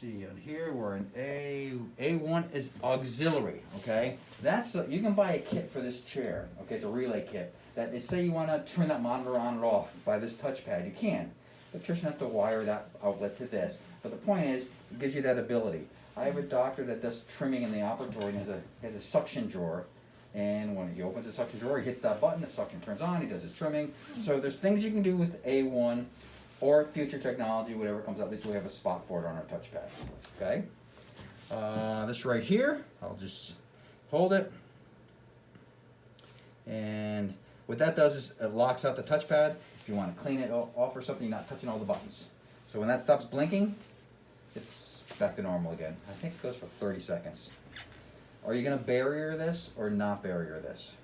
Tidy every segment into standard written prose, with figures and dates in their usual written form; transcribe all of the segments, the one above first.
See, on here we're in A1 is auxiliary, okay? That's you can buy a kit for this chair, okay? It's a relay kit. That they say you want to turn that monitor on and off by this touchpad. You can. The electrician has to wire that outlet to this. But the point is, it gives you that ability. I have a doctor that does trimming in the operatory and has a suction drawer. And when he opens the suction drawer, he hits that button, the suction turns on, he does his trimming. So there's things you can do with A1 or future technology, whatever comes out. At least we have a spot for it on our touchpad. Okay? This right here, I'll just hold it. And what that does is it locks out the touchpad. If you want to clean it off or something, you're not touching all the buttons. So when that stops blinking, it's back to normal again. I think it goes for 30 seconds. Are you going to barrier this or not barrier this?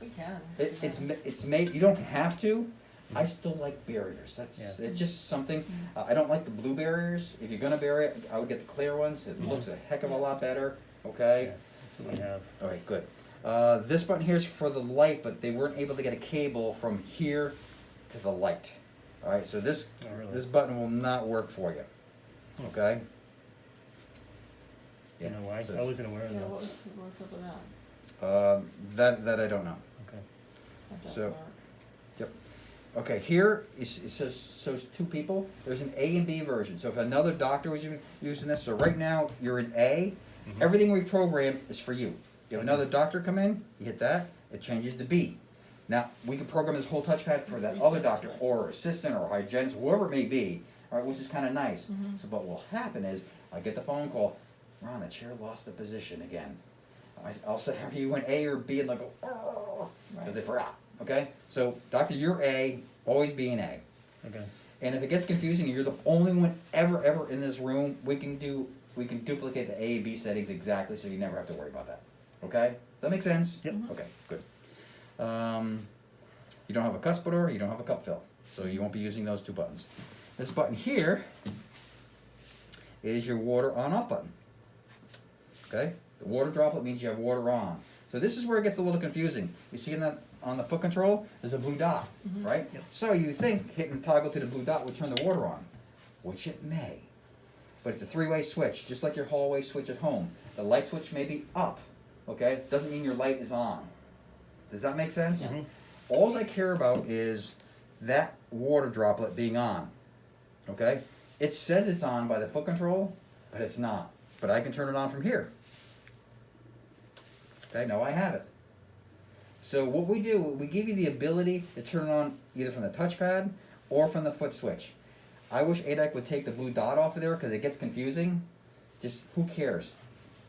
We can. It's made. You don't have to. I still like barriers. It's just something. I don't like the blue barriers. If you're going to bury it, I would get the clear ones. It looks a heck of a lot better. Okay. That's what we have. All right. Good. This button here is for the light, but they weren't able to get a cable from here to the light. All right. So this this button will not work for you. Okay. You know why? I wasn't aware of Yeah, that. what's up with that? That I don't know. Okay. That doesn't So- work. Yep. Okay, here it shows two people. There's an A and B version. So if another doctor was using this, so right now you're in A. Everything we program is for you. You have another doctor come in, you hit that, it changes to B. Now we can program this whole touchpad for that other doctor or assistant or hygienist, whoever it may be. All right, which is kind of nice. So, but what will happen is I get the phone call. Ron, the chair lost the position again. I'll say, are you in A or B? And they'll go, oh, because they forgot. Okay? So, doctor, you're A, always be an A. Okay. And if it gets confusing, you're the only one ever in this room, we can duplicate the A and B settings exactly so you never have to worry about that. Okay? Does that make sense? Yep. Okay, good. You don't have a cusputor, you don't have a cup fill. So you won't be using those two buttons. This button here is your water on off button. Okay? The water droplet means you have water on. So this is where it gets a little confusing. You see on the foot control, there's a blue dot, right? Yep. So you think hitting toggle to the blue dot would turn the water on, which it may. But it's a three-way switch, just like your hallway switch at home. The light switch may be up, okay? Doesn't mean your light is on. Does that make sense? All I care about is that water droplet being on, okay? It says it's on by the foot control, but it's not. But I can turn it on from here. Okay, now I have it. So what we do, we give you the ability to turn it on either from the touchpad or from the foot switch. I wish Adec would take the blue dot off of there because it gets confusing. Just who cares?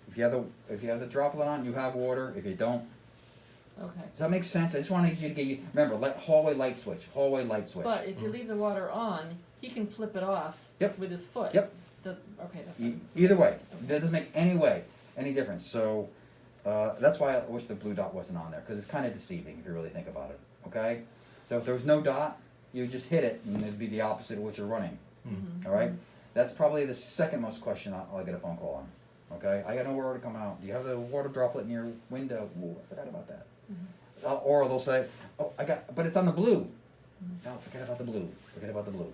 If you have the droplet on, you have water. If you don't, Okay. does that make sense? I just wanted you to get you. Remember, hallway light switch. Hallway light switch. But if you leave the water on, he can flip it off Yep. with his foot. Yep. Okay, that's fine. Either way, that doesn't make any difference. So that's why I wish the blue dot wasn't on there because it's kind of deceiving if you really think about it. Okay, so if there was no dot, you just hit it and it'd be the opposite of what you're running. All right, that's probably the second most question I'll get a phone call on. Okay, I got no water to come out. Do you have the water droplet in your window? Ooh, I forgot about that. Or they'll say, oh, but it's on the blue. No, forget about the blue. Forget about the blue.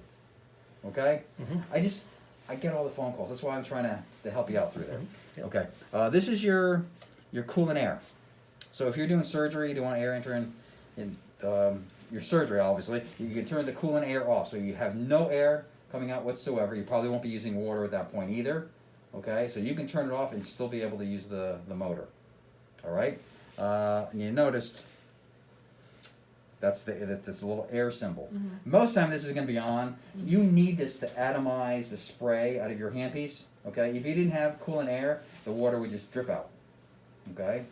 Okay, I get all the phone calls. That's why I'm trying to help you out through there. Yep. Okay. This is your coolant air. So if you're doing surgery, you don't want air entering in your surgery, obviously, you can turn the coolant air off. So you have no air coming out whatsoever. You probably won't be using water at that point either. Okay. So you can turn it off and still be able to use the motor. All right. And you noticed that's a little air symbol. Most of the time this is going to be on. You need this to atomize the spray out of your handpiece. Okay, if you didn't have coolant air, the water would just drip out. Okay,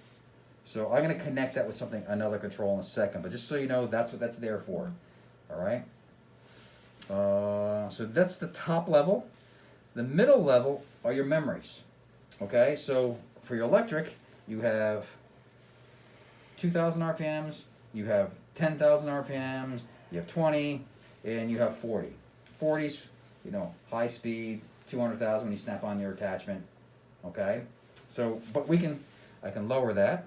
so I'm going to connect that with another control in a second. But just so you know, that's what that's there for. All right. So that's the top level. The middle level are your memories. Okay, so for your electric, you have 2,000 RPMs. You have 10,000 RPMs, you have 20, and you have 40. 40's, high speed, 200,000 when you snap on your attachment. Okay? So, but I can lower that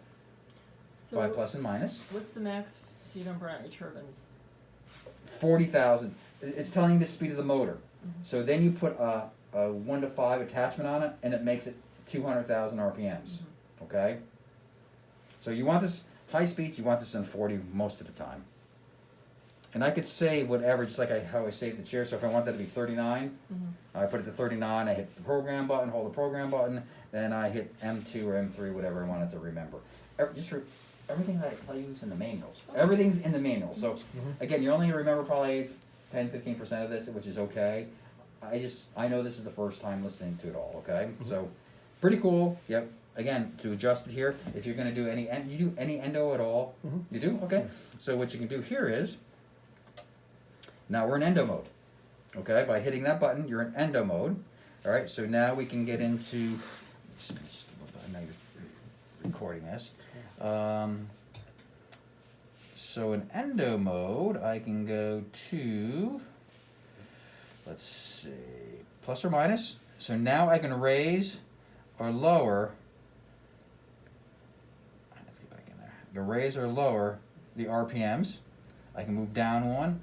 by plus and minus. What's the max so you don't burn out your turbines? 40,000. It's telling you the speed of the motor. So then you put a 1 to 5 attachment on it, and it makes it 200,000 RPMs. Okay? So you want this high speeds, you want this in 40 most of the time. And I could save whatever, just like how I saved the chair. So if I want that to be 39, I put it to 39, I hit the program button, hold the program button, then I hit M2 or M3, whatever I wanted to remember. Everything I use in the manuals. Everything's in the manual. So again, you only remember probably 10-15% of this, which is okay. I know this is the first time listening to it all, okay? So pretty cool. Yep. Again, to adjust it here, if you're gonna do you do any endo at all? You do? Okay. So what you can do here is, now we're in endo mode. Okay, by hitting that button, you're in endo mode. All right, so now we can get into, now you're recording this. So in endo mode, I can go to, let's see, plus or minus. So now I can raise or lower, let's get back in there. I can raise or lower the RPMs. I can move down one,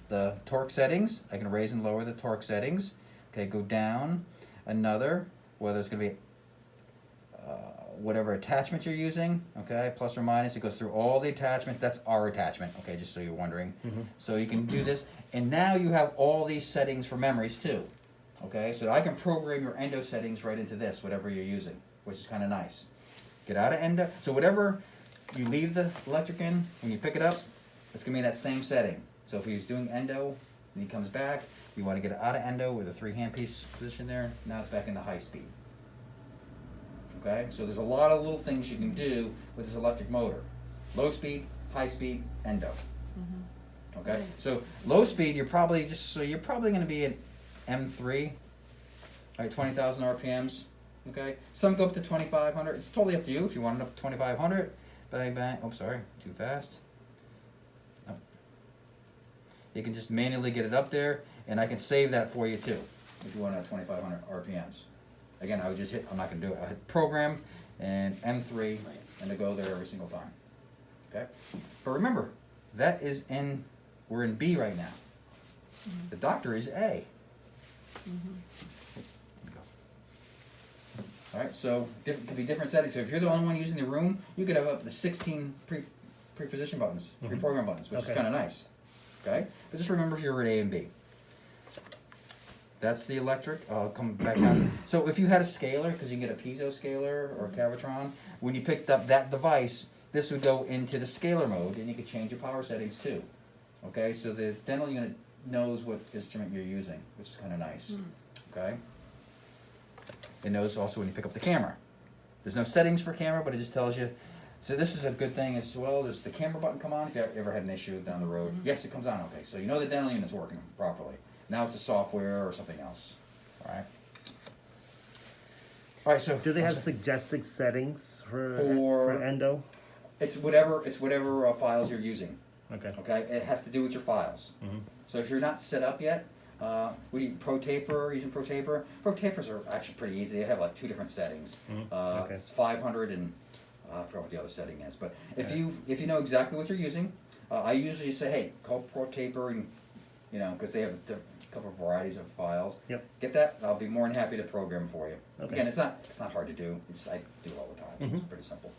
the torque settings. I can raise and lower the torque settings. Okay, go down another, whether it's going to be whatever attachment you're using, okay, plus or minus. It goes through all the attachments. That's our attachment, okay, just so you're wondering. So you can do this, and now you have all these settings for memories too, okay? So I can program your endo settings right into this, whatever you're using, which is kind of nice. Get out of endo. So whatever you leave the electric in, when you pick it up, it's going to be in that same setting. So if he's doing endo, and he comes back, you want to get it out of endo with a 3-hand piece position there. Now it's back in the high speed. Okay, so there's a lot of little things you can do with this electric motor. Low speed, high speed, endo. Okay, so low speed, you're probably going to be an M3, right, 20,000 RPMs. Okay, some go up to 2,500. It's totally up to you if you want it up to 2,500. Bang bang. Oh, sorry, too fast. You can just manually get it up there, and I can save that for you too, if you want it at 2,500 RPMs. Again, I would just hit, I'm not going to do it, I hit program and M3, and to go there every single time. Okay? But remember, we're in B right now. The doctor is A. Alright, so it could be different settings. So if you're the only one using the room, you could have up to 16 pre-position buttons, pre-program buttons, which is kind of nice. Okay? But just remember you're at A and B. That's the electric. I'll come back down. So if you had a scaler, because you can get a piezo scaler or a Cavitron, when you picked up that device, this would go into the scaler mode, and you could change your power settings too. Okay? So the dental unit knows what instrument you're using, which is kind of nice. Okay? It knows also when you pick up the camera. There's no settings for camera, but it just tells you. So this is a good thing as well. Does the camera button come on if you ever had an issue down the road? Yes, it comes on. Okay, so you know the dental unit's working properly. Now it's a software or something else. All right. All right. So Do they have suggested settings for endo? It's whatever files you're using. Okay. Okay. It has to do with your files. So if you're not set up yet, using Pro Taper. Pro Tapers are actually pretty easy. They have like 2 different settings. It's 500 and I forgot what the other setting is. But if you know exactly what you're using, I usually say, hey, call Pro Taper, and because they have a couple of varieties of files. Get that. I'll be more than happy to program for you. Again, it's not hard to do. I do it all the time. So it's pretty simple.